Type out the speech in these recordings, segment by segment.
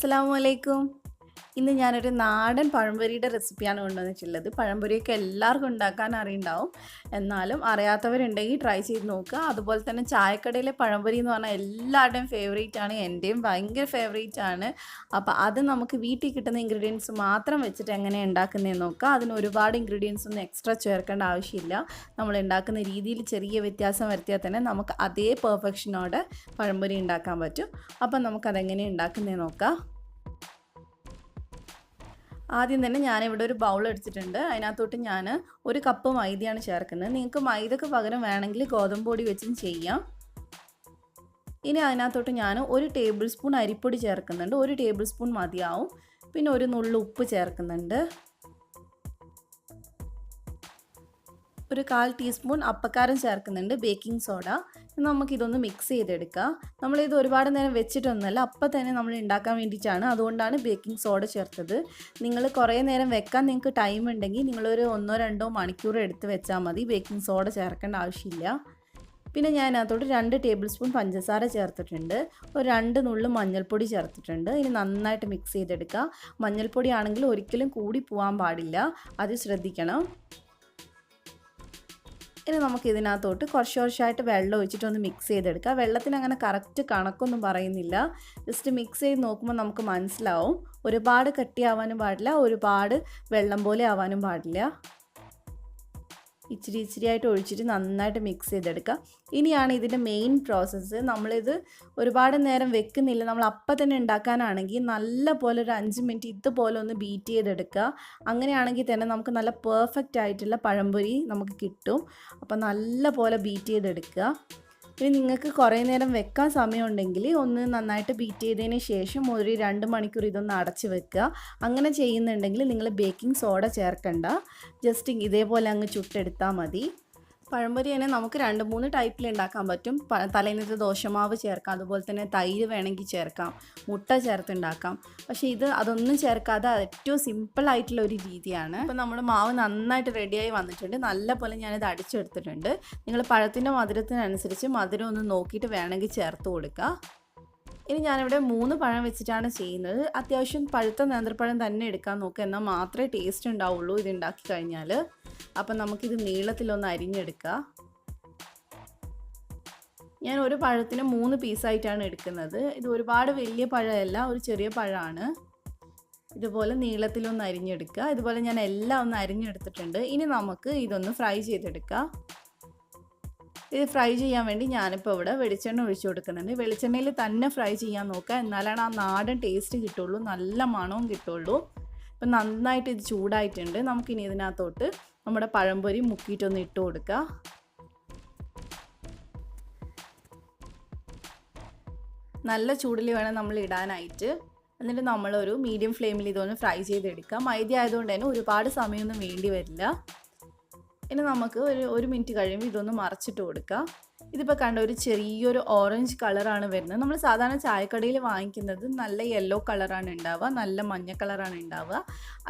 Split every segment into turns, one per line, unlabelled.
അസ്സലാമു അലൈക്കും. ഇന്ന് ഞാനൊരു നാടൻ പഴംപൊരിയുടെ റെസിപ്പിയാണ് കൊണ്ടുവന്നിട്ടുള്ളത്. പഴംപൊരിയൊക്കെ എല്ലാവർക്കും ഉണ്ടാക്കാൻ അറിയുണ്ടാവും. എന്നാലും അറിയാത്തവരുണ്ടെങ്കിൽ ട്രൈ ചെയ്ത് നോക്കുക. അതുപോലെ തന്നെ ചായക്കടയിലെ പഴംപൊരി എന്ന് പറഞ്ഞാൽ എല്ലാവരുടെയും ഫേവറേറ്റ് ആണ്. എൻ്റെയും ഭയങ്കര ഫേവറേറ്റ് ആണ്. അപ്പോൾ അത് നമുക്ക് വീട്ടിൽ കിട്ടുന്ന ഇൻഗ്രീഡിയൻസ് മാത്രം വെച്ചിട്ട് എങ്ങനെയാണ് ഉണ്ടാക്കുന്നതെന്ന് നോക്കുക. അതിന് ഒരുപാട് ഇൻഗ്രീഡിയൻസ് ഒന്നും എക്സ്ട്രാ ചേർക്കേണ്ട ആവശ്യമില്ല. നമ്മൾ ഉണ്ടാക്കുന്ന രീതിയിൽ ചെറിയ വ്യത്യാസം വരുത്തിയാൽ തന്നെ നമുക്ക് അതേ പെർഫെക്ഷനോടെ പഴംപൊരി ഉണ്ടാക്കാൻ പറ്റും. അപ്പം നമുക്കതെങ്ങനെ ഉണ്ടാക്കുന്നതെന്ന് നോക്കാം. ആദ്യം തന്നെ ഞാനിവിടെ ഒരു ബൗൾ എടുത്തിട്ടുണ്ട്. അതിനകത്തോട്ട് ഞാൻ 1 കപ്പ് മൈദയാണ് ചേർക്കുന്നത്. നിങ്ങൾക്ക് മൈദക്ക് പകരം വേണമെങ്കിൽ ഗോതമ്പ് പൊടി വെച്ചും ചെയ്യാം. ഇനി അതിനകത്തോട്ട് ഞാൻ 1 ടേബിൾ സ്പൂൺ അരിപ്പൊടി ചേർക്കുന്നുണ്ട്. 1 ടേബിൾ സ്പൂൺ മതിയാവും. പിന്നെ ഒരു നുള്ളു ഉപ്പ് ചേർക്കുന്നുണ്ട്. ഒരു 1/4 ടീസ്പൂൺ അപ്പക്കാരം ചേർക്കുന്നുണ്ട്, ബേക്കിംഗ് സോഡ. നമുക്കിതൊന്ന് മിക്സ് ചെയ്തെടുക്കാം. നമ്മളിത് ഒരുപാട് നേരം വെച്ചിട്ടൊന്നുമല്ല, അപ്പം തന്നെ നമ്മൾ ഉണ്ടാക്കാൻ വേണ്ടിയിട്ടാണ്. അതുകൊണ്ടാണ് ബേക്കിംഗ് സോഡ ചേർത്തത്. നിങ്ങൾ കുറേ നേരം വെക്കാൻ നിങ്ങൾക്ക് ടൈം ഉണ്ടെങ്കിൽ നിങ്ങളൊരു 1-2 മണിക്കൂർ എടുത്ത് വെച്ചാൽ മതി. ബേക്കിംഗ് സോഡ ചേർക്കേണ്ട ആവശ്യമില്ല. പിന്നെ ഞാൻ അതിനകത്തോട്ട് 2 ടേബിൾ സ്പൂൺ പഞ്ചസാര ചേർത്തിട്ടുണ്ട്. ഒരു 2 നുള്ളു മഞ്ഞൾപ്പൊടി ചേർത്തിട്ടുണ്ട്. ഇനി നന്നായിട്ട് മിക്സ് ചെയ്തെടുക്കുക. മഞ്ഞൾപ്പൊടി ആണെങ്കിൽ ഒരിക്കലും കൂടി പോകാൻ പാടില്ല, അത് ശ്രദ്ധിക്കണം. ഇനി നമുക്ക് ഇതിനകത്തോട്ട് കുറച്ചായിട്ട് വെള്ളം ഒഴിച്ചിട്ടൊന്ന് മിക്സ് ചെയ്തെടുക്കുക. വെള്ളത്തിന് അങ്ങനെ കറക്റ്റ് കണക്കൊന്നും പറയുന്നില്ല. ജസ്റ്റ് മിക്സ് ചെയ്ത് നോക്കുമ്പോൾ നമുക്ക് മനസ്സിലാവും. ഒരുപാട് കട്ടിയാവാനും പാടില്ല, ഒരുപാട് വെള്ളം പോലെ ആവാനും പാടില്ല. ഇച്ചിരി ആയിട്ട് ഒഴിച്ചിട്ട് നന്നായിട്ട് മിക്സ് ചെയ്തെടുക്കുക. ഇനിയാണ് ഇതിൻ്റെ മെയിൻ പ്രോസസ്സ്. നമ്മളിത് ഒരുപാട് നേരം വെക്കുന്നില്ല, നമ്മൾ അപ്പം തന്നെ ഉണ്ടാക്കാനാണെങ്കിൽ നല്ല പോലെ ഒരു 5 മിനിറ്റ് ഇതുപോലെ ഒന്ന് ബീറ്റ് ചെയ്തെടുക്കുക. അങ്ങനെയാണെങ്കിൽ തന്നെ നമുക്ക് നല്ല പെർഫെക്റ്റ് ആയിട്ടുള്ള പഴംപൊരി നമുക്ക് കിട്ടും. അപ്പോൾ നല്ല പോലെ ബീറ്റ് ചെയ്തെടുക്കുക. ഇനി നിങ്ങൾക്ക് കുറേ നേരം വെക്കാൻ സമയമുണ്ടെങ്കിൽ ഒന്ന് നന്നായിട്ട് ബീറ്റ് ചെയ്തതിന് ശേഷം ഒരു 2 മണിക്കൂർ ഇതൊന്ന് അടച്ച് വെക്കുക. അങ്ങനെ ചെയ്യുന്നുണ്ടെങ്കിൽ നിങ്ങൾ ബേക്കിംഗ് സോഡ ചേർക്കണ്ട, ജസ്റ്റ് ഇതേപോലെ അങ്ങ് ചുട്ടെടുത്താൽ മതി. പഴംപൊരി തന്നെ നമുക്ക് 2-3 ടൈപ്പിൽ ഉണ്ടാക്കാൻ പറ്റും. തലേന്നത്തെ ദോശമാവ് ചേർക്കാം, അതുപോലെ തന്നെ തൈര് വേണമെങ്കിൽ ചേർക്കാം, മുട്ട ചേർത്തുണ്ടാക്കാം. പക്ഷേ അതൊന്നും ചേർക്കാതെ ഏറ്റവും സിമ്പിളായിട്ടുള്ള ഒരു രീതിയാണ്. അപ്പോൾ നമ്മുടെ മാവ് നന്നായിട്ട് റെഡിയായി വന്നിട്ടുണ്ട്. നല്ല പോലെ ഞാനിത് അടിച്ചെടുത്തിട്ടുണ്ട്. നിങ്ങൾ പഴത്തിൻ്റെ മധുരത്തിനനുസരിച്ച് മധുരം ഒന്ന് നോക്കിയിട്ട് വേണമെങ്കിൽ ചേർത്ത് കൊടുക്കുക. ഇനി ഞാനിവിടെ 3 പഴം വെച്ചിട്ടാണ് ചെയ്യുന്നത്. അത്യാവശ്യം പഴുത്ത നേന്ത്രപ്പഴം തന്നെ എടുക്കാൻ നോക്കുക, എന്നാൽ മാത്രമേ ടേസ്റ്റ് ഉണ്ടാവുള്ളൂ ഇത് ഉണ്ടാക്കി കഴിഞ്ഞാൽ. അപ്പം നമുക്കിത് നീളത്തിലൊന്ന് അരിഞ്ഞെടുക്കുക. ഞാൻ ഒരു പഴത്തിന് 3 പീസായിട്ടാണ് എടുക്കുന്നത്. ഇത് ഒരുപാട് വലിയ പഴമല്ല, ഒരു ചെറിയ പഴമാണ്. ഇതുപോലെ നീളത്തിലൊന്ന് അരിഞ്ഞെടുക്കുക. ഇതുപോലെ ഞാൻ എല്ലാം ഒന്ന് അരിഞ്ഞെടുത്തിട്ടുണ്ട്. ഇനി നമുക്ക് ഇതൊന്ന് ഫ്രൈ ചെയ്തെടുക്കാം. ഇത് ഫ്രൈ ചെയ്യാൻ വേണ്ടി ഞാനിപ്പോൾ ഇവിടെ വെളിച്ചെണ്ണ ഒഴിച്ചു കൊടുക്കുന്നുണ്ട്. വെളിച്ചെണ്ണയിൽ തന്നെ ഫ്രൈ ചെയ്യാൻ നോക്കുക, എന്നാലാണ് ആ നാടൻ ടേസ്റ്റ് കിട്ടുള്ളൂ, നല്ല മണവും കിട്ടുള്ളൂ. ഇപ്പം നന്നായിട്ട് ഇത് ചൂടായിട്ടുണ്ട്. നമുക്കിനി ഇതിനകത്തോട്ട് നമ്മുടെ പഴംപൊരി മുക്കിയിട്ടൊന്ന് ഇട്ട് കൊടുക്കുക. നല്ല ചൂടിൽ വേണം നമ്മൾ ഇടാനായിട്ട്. എന്നിട്ട് നമ്മളൊരു മീഡിയം ഫ്ലെയിമിൽ ഇതൊന്ന് ഫ്രൈ ചെയ്തെടുക്കുക. മൈദ ആയതുകൊണ്ട് തന്നെ ഒരുപാട് സമയമൊന്നും വേണ്ടി വരില്ല. ഇനി നമുക്ക് ഒരു മിനിറ്റ് കഴിയുമ്പോൾ ഇതൊന്ന് മറച്ചിട്ട് കൊടുക്കുക. ഇതിപ്പോൾ കണ്ട ഒരു ചെറിയൊരു ഓറഞ്ച് കളറാണ് വരുന്നത്. നമ്മൾ സാധാരണ ചായക്കടയിൽ വാങ്ങിക്കുന്നത് നല്ല യെല്ലോ കളറാണ് ഉണ്ടാവുക, നല്ല മഞ്ഞ കളറാണ് ഉണ്ടാവുക.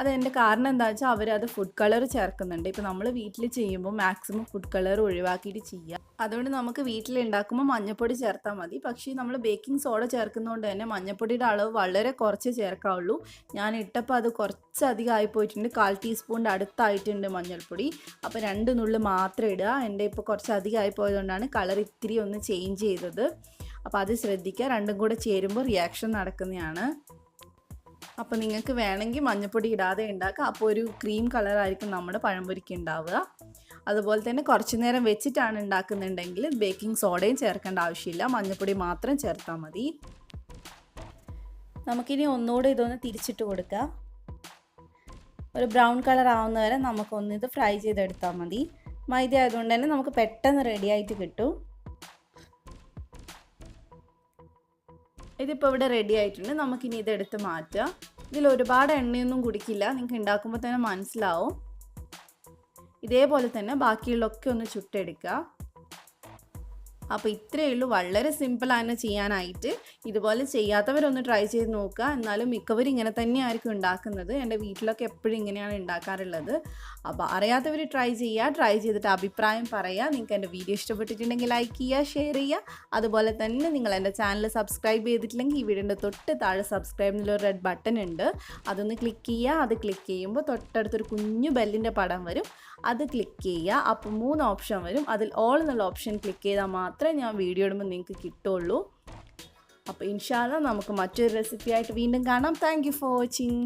അതിൻ്റെ കാരണം എന്താ വെച്ചാൽ അവരത് ഫുഡ് കളർ ചേർക്കുന്നുണ്ട്. ഇപ്പോൾ നമ്മൾ വീട്ടിൽ ചെയ്യുമ്പോൾ മാക്സിമം ഫുഡ് കളർ ഒഴിവാക്കിയിട്ട് ചെയ്യുക. അതുകൊണ്ട് നമുക്ക് വീട്ടിൽ ഉണ്ടാക്കുമ്പോൾ മഞ്ഞൾപ്പൊടി ചേർത്താൽ മതി. പക്ഷേ നമ്മൾ ബേക്കിംഗ് സോഡ ചേർക്കുന്നതുകൊണ്ട് തന്നെ മഞ്ഞൾപ്പൊടിയുടെ അളവ് വളരെ കുറച്ച് ചേർക്കാവുള്ളൂ. ഞാൻ ഇട്ടപ്പോൾ അത് കുറച്ചധികം ആയിപ്പോയിട്ടുണ്ട്. 1/4 ടീസ്പൂണിൻ്റെ അടുത്തായിട്ടുണ്ട് മഞ്ഞൾപ്പൊടി. അപ്പോൾ 2 നുള്ളു മാത്രം ഇടുക. എൻ്റെ ഇപ്പോൾ കുറച്ചധികം ആയിപ്പോയതുകൊണ്ടാണ് കളർ ഇത്തിരി ഒന്ന് ചേഞ്ച് ചെയ്തത്. അപ്പോൾ അത് ശ്രദ്ധിക്കുക. രണ്ടും കൂടെ ചേരുമ്പോൾ റിയാക്ഷൻ നടക്കുന്നതാണ്. അപ്പോൾ നിങ്ങൾക്ക് വേണമെങ്കിൽ മഞ്ഞൾപ്പൊടി ഇടാതെ ഉണ്ടാക്കുക. അപ്പോൾ ഒരു ക്രീം കളറായിരിക്കും നമ്മുടെ പഴംപൊരിക്ക് ഉണ്ടാവുക. അതുപോലെ തന്നെ കുറച്ച് നേരം വെച്ചിട്ടാണ് ഉണ്ടാക്കുന്നുണ്ടെങ്കിൽ ബേക്കിംഗ് സോഡയും ചേർക്കേണ്ട ആവശ്യമില്ല, മഞ്ഞൾപ്പൊടി മാത്രം ചേർത്താൽ മതി. നമുക്കിനി ഒന്നുകൂടെ ഇതൊന്ന് തിരിച്ചിട്ട് കൊടുക്കുക. ഒരു ബ്രൗൺ കളർ ആവുന്നവരെ നമുക്കൊന്നിത് ഫ്രൈ ചെയ്തെടുത്താൽ മതി. മൈദ ആയതുകൊണ്ട് തന്നെ നമുക്ക് പെട്ടെന്ന് റെഡി ആയിട്ട് കിട്ടും. ഇതിപ്പോൾ ഇവിടെ റെഡി ആയിട്ടുണ്ട്. നമുക്കിനി ഇതെടുത്ത് മാറ്റാം. ഇതിൽ ഒരുപാട് എണ്ണയൊന്നും കുടിക്കില്ല, നിങ്ങൾക്ക് ഉണ്ടാക്കുമ്പോൾ തന്നെ മനസ്സിലാവും. ഇതേപോലെ തന്നെ ബാക്കിയുള്ളതൊക്കെ ഒന്ന് ചുട്ടെടുക്കുക. അപ്പോൾ ഇത്രയേ ഉള്ളൂ, വളരെ സിമ്പിളാണ് ചെയ്യാനായിട്ട്. ഇതുപോലെ ചെയ്യാത്തവരൊന്ന് ട്രൈ ചെയ്ത് നോക്കുക. എന്നാലും മിക്കവരും ഇങ്ങനെ തന്നെയായിരിക്കും ഉണ്ടാക്കുന്നത്. എൻ്റെ വീട്ടിലൊക്കെ എപ്പോഴും ഇങ്ങനെയാണ് ഉണ്ടാക്കാറുള്ളത്. അപ്പോൾ അറിയാത്തവർ ട്രൈ ചെയ്യുക, ട്രൈ ചെയ്തിട്ട് അഭിപ്രായം പറയുക. നിങ്ങൾക്ക് എൻ്റെ വീഡിയോ ഇഷ്ടപ്പെട്ടിട്ടുണ്ടെങ്കിൽ ലൈക്ക് ചെയ്യുക, ഷെയർ ചെയ്യുക. അതുപോലെ തന്നെ നിങ്ങൾ എൻ്റെ ചാനൽ സബ്സ്ക്രൈബ് ചെയ്തിട്ടില്ലെങ്കിൽ ഈ വീഡിയോൻ്റെ തൊട്ട് താഴെ സബ്സ്ക്രൈബ് എന്നൊരു റെഡ് ബട്ടൺ ഉണ്ട്, അതൊന്ന് ക്ലിക്ക് ചെയ്യുക. അത് ക്ലിക്ക് ചെയ്യുമ്പോൾ തൊട്ടടുത്തൊരു കുഞ്ഞു ബെല്ലിൻ്റെ പടം വരും, അത് ക്ലിക്ക് ചെയ്യുക. അപ്പോൾ 3 ഓപ്ഷൻ വരും, അതിൽ ഓൾ എന്നുള്ള ഓപ്ഷൻ ക്ലിക്ക് ചെയ്താൽ മാത്രമേ ഞാൻ വീഡിയോ ഇടുമ്പോൾ നിങ്ങൾക്ക് കിട്ടുള്ളൂ. അപ്പോൾ ഇൻഷാ അല്ലാഹ് നമുക്ക് മറ്റൊരു റെസിപ്പി ആയിട്ട് വീണ്ടും കാണാം. Thank you for watching.